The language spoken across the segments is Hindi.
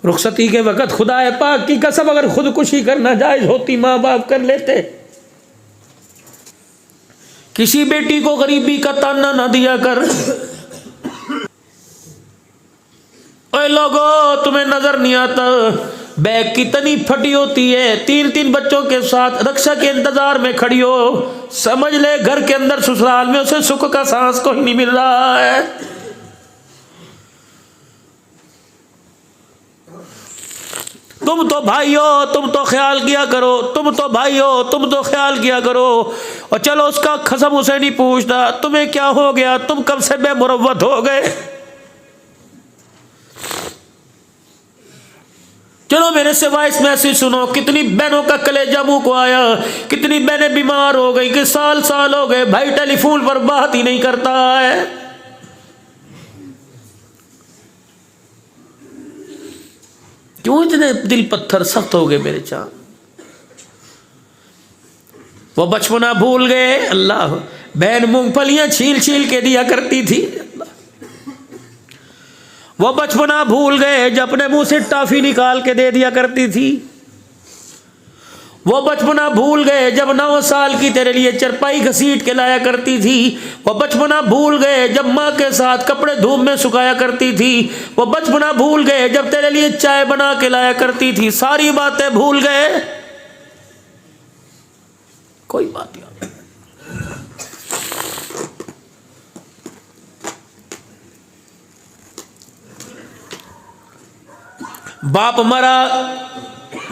रुखसती के वक़्त खुदा पाक की कसम अगर खुदकुशी करना जायज़ होती माँ बाप कर लेते। किसी बेटी को गरीबी का ताना ना दिया कर। ओए लोगो, तुम्हें नजर नहीं आता बैग कितनी फटी होती है, 3-3 बच्चों के साथ रक्षा के इंतजार में खड़ी हो, समझ ले घर के अंदर ससुराल में उसे सुख का सांस कोई नहीं मिल रहा है। तुम तो भाई हो, तुम तो ख्याल किया करो, तुम तो भाई हो, तुम तो ख्याल किया करो। और चलो उसका कसम उसे नहीं पूछता तुम्हें क्या हो गया, तुम कब से बेमुरव्वत हो गए। चलो मेरे से वॉइस मैसेज सुनो, कितनी बहनों का कलेजा मुंह को आया, कितनी बहनें बीमार हो गई कि साल हो गए भाई टेलीफोन पर बात ही नहीं करता है। क्यों इतने दिल पत्थर सख्त हो गए मेरे चाँद। वो बचपना भूल गए। अल्लाह, बहन मूंगफलियां छील छील के दिया करती थी। वो बचपना भूल गए जब अपने मुंह से टॉफी निकाल के दे दिया करती थी। वो बचपना भूल गए जब 9 साल की तेरे लिए चरपाई घसीट के लाया करती थी। वो बचपना भूल गए जब माँ के साथ कपड़े धूप में सुखाया करती थी। वो बचपना भूल गए जब तेरे लिए चाय बना के लाया करती थी। सारी बातें भूल गए, कोई बात नहीं। बाप मरा,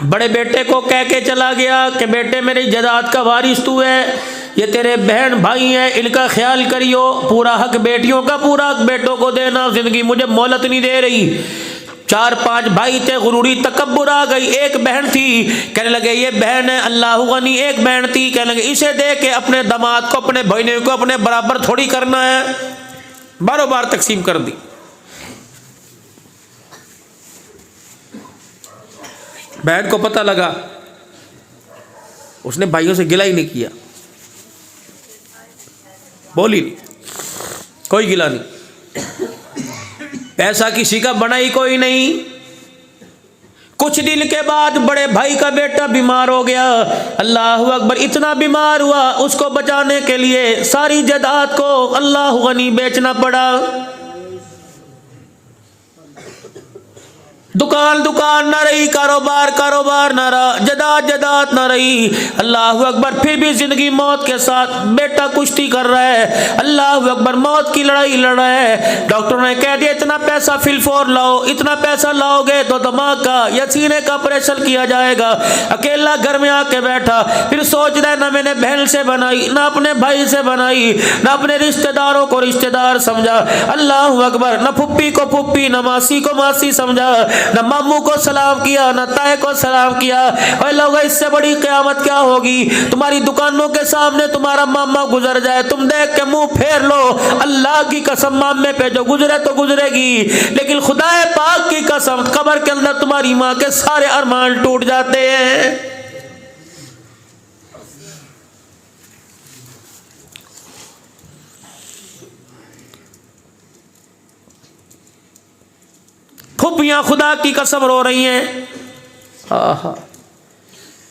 बड़े बेटे को कह के चला गया कि बेटे मेरी जायदाद का वारिस तू है, ये तेरे बहन भाई हैं, इनका ख्याल करियो, पूरा हक बेटियों का पूरा हक बेटों को देना। जिंदगी मुझे मोहलत नहीं दे रही। 4-5 भाई थे, गुरूरी तकब्बुर आ गई। एक बहन थी, कहने लगे ये बहन है अल्लाह गनी। एक बहन थी, कहने लगे इसे दे के अपने दामाद को, अपने बहनों को अपने बराबर थोड़ी करना है, बारों बार तकसीम कर दी। बहन को पता लगा, उसने भाइयों से गिला ही नहीं किया, बोली नहीं, कोई गिला नहीं। पैसा किसी का बना ही कोई नहीं। कुछ दिन के बाद बड़े भाई का बेटा बीमार हो गया। अल्लाह अकबर, इतना बीमार हुआ उसको बचाने के लिए सारी जायदाद को अल्लाह गनी बेचना पड़ा। दुकान ना रही, कारोबार ना रहा, जायदाद ना रही। अल्लाह अकबर, फिर भी जिंदगी मौत के साथ बेटा कुश्ती कर रहा है। अल्लाह अकबर, मौत की लड़ाई लड़ रहा है। डॉक्टर ने कह दिया इतना पैसा फिलफोर लाओ, इतना पैसा लाओगे तो दिमाग का या सीने का ऑपरेशन किया जाएगा। अकेला घर में आके बैठा, फिर सोच रहा है ना मैंने बहन से बनाई, ना अपने भाई से बनाई, ना अपने रिश्तेदारों को रिश्तेदार समझा। अल्लाह अकबर, ना फुप्पी को फुप्पी, ना मासी को मासी समझा, न मामू को सलाम किया, न ताए को सलाम किया। और लोग, इससे बड़ी क़यामत क्या होगी, तुम्हारी दुकानों के सामने तुम्हारा मामा गुजर जाए, तुम देख के मुंह फेर लो। अल्लाह की कसम, मामे पे जो गुजरे तो गुजरेगी, लेकिन खुदा पाक की कसम, कब्र के अंदर तुम्हारी माँ के सारे अरमान टूट जाते हैं। फुप्पियां खुदा की कसम रो रही हैं। आहा,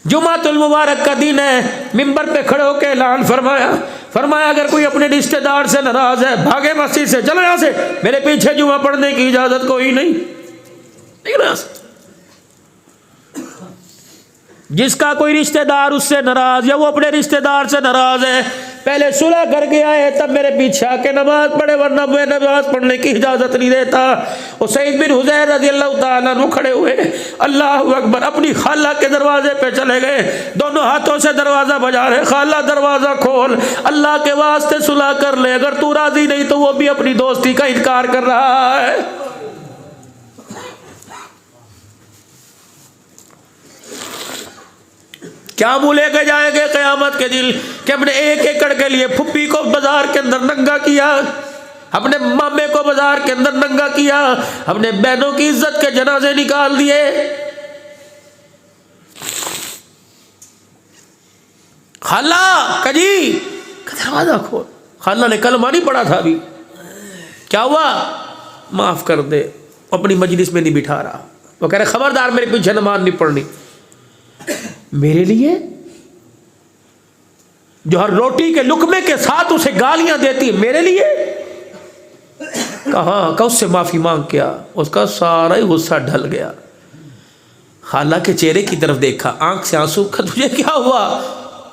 जुमातुल मुबारक का दिन है, मिंबर पे खड़े होकर ऐलान फरमाया अगर कोई अपने रिश्तेदार से नाराज है, भागे मस्जिद से, चलो यहां से, मेरे पीछे जुमा पढ़ने की इजाजत कोई नहीं। जिसका कोई रिश्तेदार उससे नाराज या वो अपने रिश्तेदार से नाराज है, पहले सुलह कर गया है, तब मेरे पीछे आके नमाज पढ़े, वरना मैं नमाज पढ़ने की इजाजत नहीं देता। और सईद बिन हुज़ैर रज़ियल्लाहु ताला अन्हु खड़े हुए, अल्लाह अकबर, अपनी खाला के दरवाजे पे चले गए, दोनों हाथों से दरवाजा बजा रहे, खाला दरवाजा खोल, अल्लाह के वास्ते सुलह कर ले, अगर तू राजी नहीं तो वो भी अपनी दोस्ती का इनकार कर रहा है। क्या मुँह लेके जाएंगे क़यामत के दिन कि अपने 1 एकड़ के लिए फुप्पी को बाजार के अंदर नंगा किया, अपने मामे को बाजार के अंदर नंगा किया, अपने बहनों की इज्जत के जनाजे निकाल दिए। खाला कजी दरवाजा खोल, खाला ने कलमा नहीं पढ़ा था अभी, क्या हुआ, माफ कर दे, अपनी मजलिस में नहीं बिठा रहा, वो कह रहे खबरदार मेरे पीछे नमाज नहीं पढ़नी। मेरे लिए जो हर रोटी के लुकमे के साथ उसे गालियां देती है, मेरे लिए कहा का उससे माफी मांग किया, उसका सारा ही गुस्सा ढल गया। खाला के चेहरे की तरफ देखा, आंख से आंसू, तुझे क्या हुआ?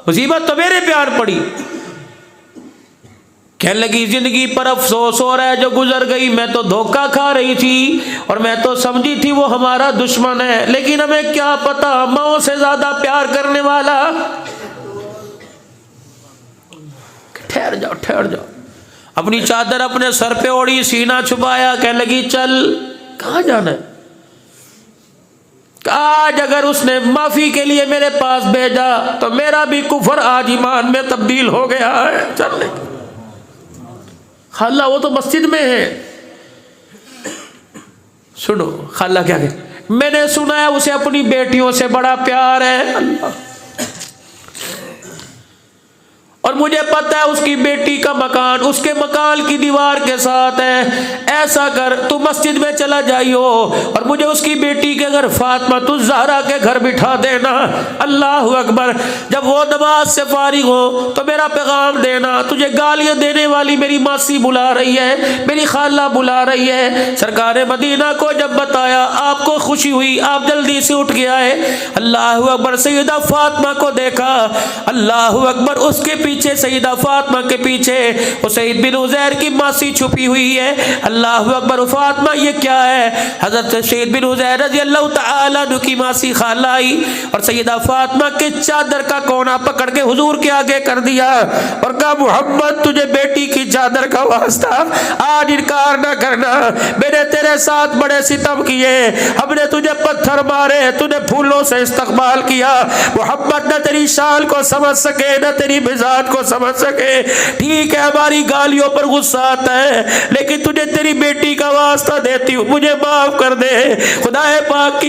मुसीबत तो मेरे पे आन पड़ी। कहने लगी जिंदगी पर अफसोस हो रहा है जो गुजर गई, मैं तो धोखा खा रही थी और मैं तो समझी थी वो हमारा दुश्मन है, लेकिन हमें क्या पता माओ से ज्यादा प्यार करने वाला। ठहर जाओ ठहर जाओ। अपनी चादर अपने सर पे ओढ़ी, सीना छुपाया, कहने लगी चल, कहाँ जाना है? आज अगर उसने माफी के लिए मेरे पास भेजा तो मेरा भी कुफर आज ईमान में तब्दील हो गया है, चलने। खाला वो तो मस्जिद में है। सुनो खाला क्या कहती, मैंने सुना है उसे अपनी बेटियों से बड़ा प्यार है, अल्लाह, और मुझे पता है उसकी बेटी का मकान उसके मकान की दीवार के साथ है। ऐसा कर तू मस्जिद में चला जाइयो और मुझे उसकी बेटी के घर फातिमा तू ज़हरा के घर बिठा देना। अल्लाह अकबर। जब वो नमाज से फारिग हो तो मेरा पैगाम देना, तुझे गालियां देने वाली मेरी मासी बुला रही है, मेरी खाला बुला रही है। सरकार मदीना को जब बताया, आपको खुशी हुई, आप जल्दी से उठ के आए। अल्लाह अकबर। सैयदा फातिमा को देखा, अल्लाह अकबर, उसके पीछे सईदा फातिमा के पीछे उसैद बिन उज़ैर की मासी छुपी हुई है। अल्लाह अकबर। फातिमा ये क्या है? हजरत सईद बिन उज़ैर रज़ी अल्लाह तआला अन्हु की मासी खाला आई और सईदा फातिमा के चादर का कोना पकड़ के हुजूर के आगे कर दिया और कहा, मोहम्मद तुझे बेटी की चादर का वास्ता आज इनकार न करना, मैंने तेरे साथ बड़े सितम किए, हमने तुझे पत्थर मारे, तूने फूलों से इस्तकबाल किया, मोहम्मद न तेरी शान को समझ सके न तेरी मिजाज को समझ सके। ठीक है हमारी गालियों पर गुस्सा आता है, लेकिन तुझे तेरी बेटी का वास्ता देती हूँ, मुझे माफ कर दे। खुदाए पाक की